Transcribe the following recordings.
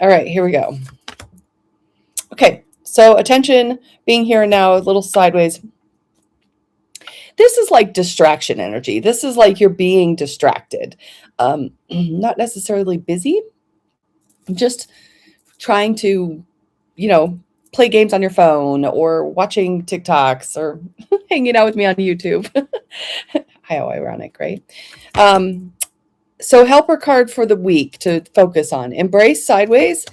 All right, here we go. Okay, so attention, being here and now, a little sideways. This is like distraction energy. This is like you're being distracted. Not necessarily busy, just trying to, play games on your phone or watching TikToks or hanging out with me on YouTube. How ironic, right? So helper card for the week to focus on. Embrace sideways.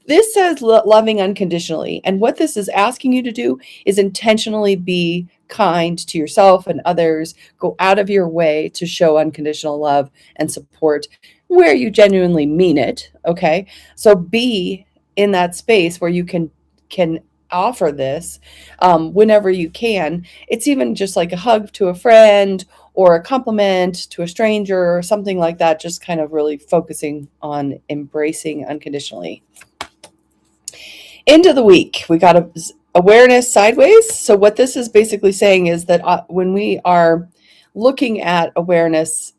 This says loving unconditionally. And what this is asking you to do is intentionally be kind to yourself and others. Go out of your way to show unconditional love and support where you genuinely mean it. Okay. So be in that space where you can offer this whenever you can. It's even just like a hug to a friend or a compliment to a stranger or something like that, just kind of really focusing on embracing unconditionally. End of the week, we got awareness sideways. So what this is basically saying is that when we are looking at awareness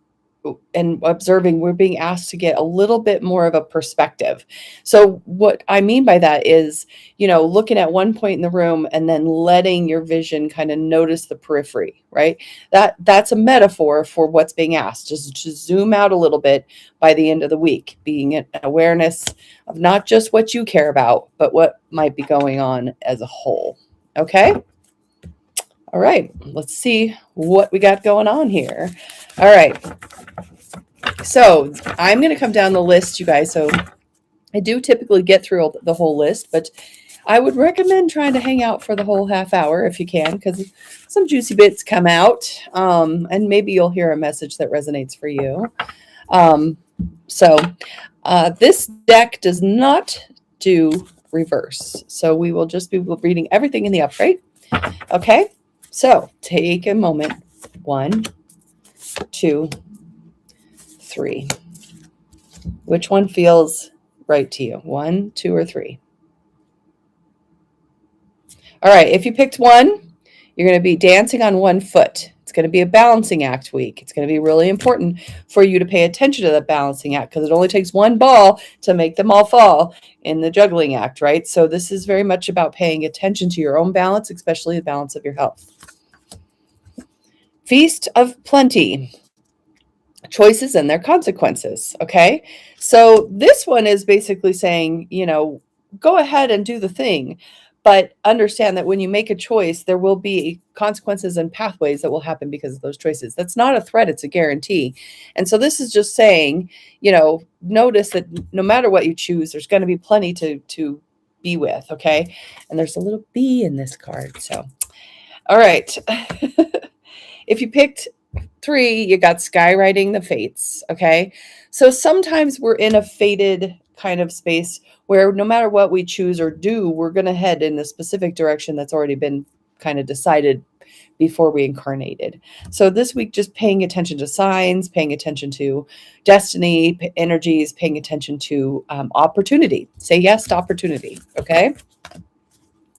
and observing, we're being asked to get a little bit more of a perspective. So what I mean by that is, looking at one point in the room and then letting your vision kind of notice the periphery, right? That's a metaphor for what's being asked. Just to zoom out a little bit by the end of the week, being an awareness of not just what you care about, but what might be going on as a whole. Okay? All right, let's see what we got going on here. All right. So I'm going to come down the list, you guys. So I do typically get through the whole list, but I would recommend trying to hang out for the whole half hour if you can, because some juicy bits come out, and maybe you'll hear a message that resonates for you. This deck does not do reverse, so we will just be reading everything in the upright. Okay, so take a moment. 1, 2, 3. Which one feels right to you? 1, 2, or 3? All right, if you picked 1, you're going to be dancing on one foot. It's going to be a balancing act week. It's going to be really important for you to pay attention to the balancing act, because it only takes one ball to make them all fall in the juggling act, right? So this is very much about paying attention to your own balance, especially the balance of your health. Feast of Plenty. Choices and their consequences. Okay. So this one is basically saying, go ahead and do the thing, but understand that when you make a choice, there will be consequences and pathways that will happen because of those choices. That's not a threat, it's a guarantee. And so this is just saying, notice that no matter what you choose, there's going to be plenty to be with. Okay. And there's a little bee in this card. So, all right. If you picked 3, you got skywriting the fates. Okay. So sometimes we're in a fated kind of space where no matter what we choose or do, we're going to head in a specific direction that's already been kind of decided before we incarnated. So this week, just paying attention to signs, paying attention to destiny energies, paying attention to opportunity. Say yes to opportunity. Okay.